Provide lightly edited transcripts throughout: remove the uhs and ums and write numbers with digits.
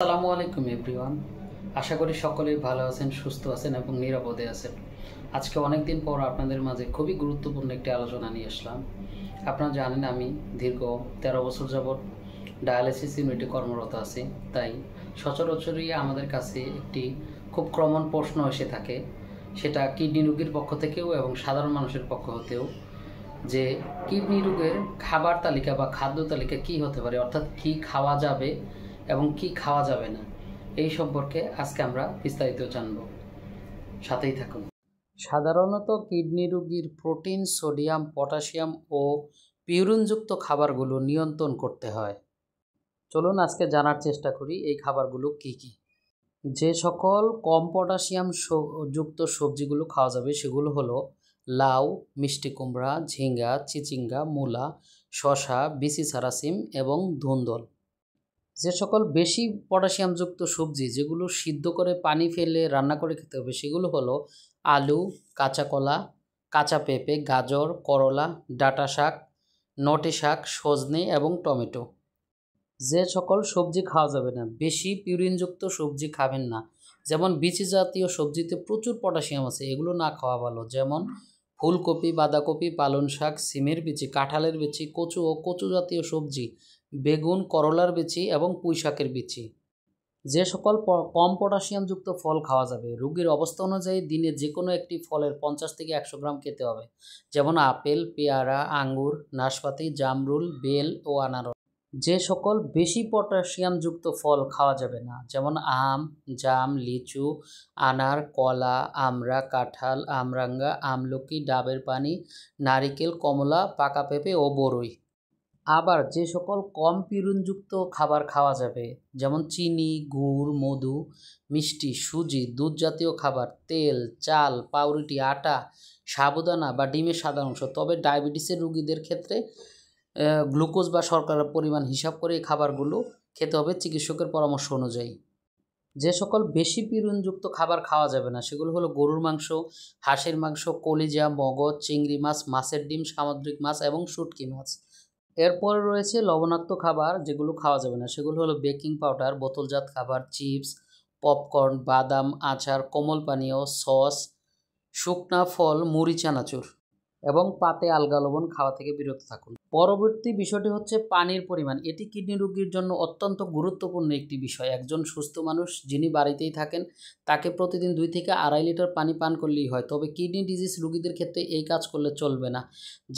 আসসালামু আলাইকুম এভরিওয়ান। আশা করি সকলেই ভালো আছেন, সুস্থ আছেন এবং নিরাপদে আছেন। আজকে অনেক দিন পর আপনাদের মাঝে খুবই গুরুত্বপূর্ণ একটি আলোচনা নিয়ে আসলাম। আপনারা জানেন আমি দীর্ঘ 13 বছর যাবৎ ডায়ালিসিস ইউনিটে কর্মরত আছি। তাই সচরাচরই আমাদের কাছে একটি খুব কমন প্রশ্ন এসে থাকে, সেটা কিডনি রোগীর পক্ষ থেকেও এবং সাধারণ মানুষের পক্ষ হতেও, যে কিডনি রোগের খাবার তালিকা বা খাদ্য তালিকা কী হতে পারে, অর্থাৎ কী খাওয়া যাবে এবং কি খাওয়া যাবে না, এই সম্পর্কে আজকে আমরা বিস্তারিত জানব। সাথেই থাকুন। সাধারণত কিডনি রোগীর প্রোটিন, সোডিয়াম, পটাশিয়াম ও পিউরিনযুক্ত খাবারগুলো নিয়ন্ত্রণ করতে হয়। চলুন আজকে জানার চেষ্টা করি এই খাবারগুলো কি কি। যে সকল কম পটাশিয়াম যুক্ত সবজিগুলো খাওয়া যাবে সেগুলো হলো লাউ, মিষ্টি কুমড়া, ঝিঙ্গা, চিচিঙ্গা, মূলা, শসা, বিচি ছাড়া সিম এবং ধুন্দল। যে সকল বেশি পটাশিয়ামযুক্ত সবজি যেগুলো সিদ্ধ করে পানি ফেলে রান্না করে খেতে হবে সেগুলো হলো আলু, কাঁচা কলা, কাঁচা পেঁপে, গাজর, করলা, ডাঁটা শাক, নটে শাক, সজনে এবং টমেটো। যে সকল সবজি খাওয়া যাবে না, বেশি পিউরিনযুক্ত সবজি খাবেন না, যেমন বিচি জাতীয় সবজিতে প্রচুর পটাশিয়াম আছে, এগুলো না খাওয়া ভালো। যেমন ফুলকপি, বাঁধাকপি, পালং শাক, সিমের বিচি, কাঁঠালের বিচি, কচু ও কচু জাতীয় সবজি, বেগুন, করলার বিচি এবং পুঁই শাকের বিচি। যে সকল কম পটাশিয়ামযুক্ত ফল খাওয়া যাবে, রোগীর অবস্থা অনুযায়ী দিনে যে কোনো একটি ফলের 50 থেকে 100 গ্রাম খেতে হবে, যেমন আপেল, পেয়ারা, আঙ্গুর, নাশপাতি, জামরুল, বেল ও আনারস। যে সকল বেশি পটাশিয়ামযুক্ত ফল খাওয়া যাবে না, যেমন আম, জাম, লিচু, আনার, কলা, আমড়া, কাঁঠাল, আমরাঙ্গা, আমলকি, ডাবের পানি, নারিকেল, কমলা, পাকা পেঁপে ও বরই। আবার যে সকল কম পিউরিনযুক্ত খাবার খাওয়া যাবে, যেমন চিনি, গুড়, মধু, মিষ্টি, সুজি, দুধ জাতীয় খাবার, তেল, চাল, পাউরুটি, আটা, সাবুদানা বা ডিমের সাদা অংশ। তবে ডায়াবেটিসের রোগীদের ক্ষেত্রে গ্লুকোজ বা শর্করার পরিমাণ হিসাব করে এই খাবারগুলো খেতে হবে চিকিৎসকের পরামর্শ অনুযায়ী। যে সকল বেশি পিউরিনযুক্ত খাবার খাওয়া যাবে না সেগুলো হলো গরুর মাংস, হাঁসের মাংস, কলিজা, মগজ, চিংড়ি মাছ, মাছের ডিম, সামুদ্রিক মাছ এবং শুঁটকি মাছ। এরপরে রয়েছে লবণাক্ত খাবার যেগুলো খাওয়া যাবে না, সেগুলো হলো বেকিং পাউডার, বোতলজাত খাবার, চিপস, পপকর্ন, বাদাম, আচার, কোমল পানীয়, সস, শুকনা ফল, মুড়ি, চানাচুর এবং পাতে আলগা লবণ খাওয়া থেকে বিরত থাকুন। পরবর্তী বিষয়টি হচ্ছে পানির পরিমাণ। এটি কিডনি রোগীর জন্য অত্যন্ত গুরুত্বপূর্ণ একটি বিষয়। একজন সুস্থ মানুষ যিনি বাড়িতেই থাকেন তাকে প্রতিদিন 2 থেকে 2.5 লিটার পানি পান করলেই হয়। তবে কিডনি ডিজিজ রোগীদের ক্ষেত্রে এই কাজ করলে চলবে না।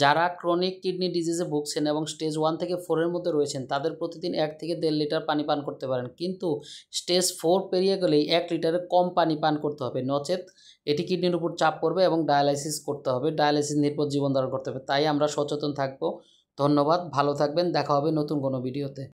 যারা ক্রনিক কিডনি ডিজিজে ভুগছেন এবং স্টেজ 1 থেকে 4 এর মধ্যে রয়েছেন তাদের প্রতিদিন 1 থেকে 1.5 লিটার পানি পান করতে পারেন, কিন্তু স্টেজ 4 পেরিয়ে গেলেই 1 লিটারের কম পানি পান করতে হবে, নচেত এটি কিডনির উপর চাপ পড়বে এবং ডায়ালাইসিস করতে হবে, ডায়ালাইসিস নির্ভর জীবন ধারণ করতে হবে। তাই আমরা সচেতন থাকব। ধন্যবাদ, ভালো থাকবেন, দেখা হবে নতুন কোনো ভিডিওতে।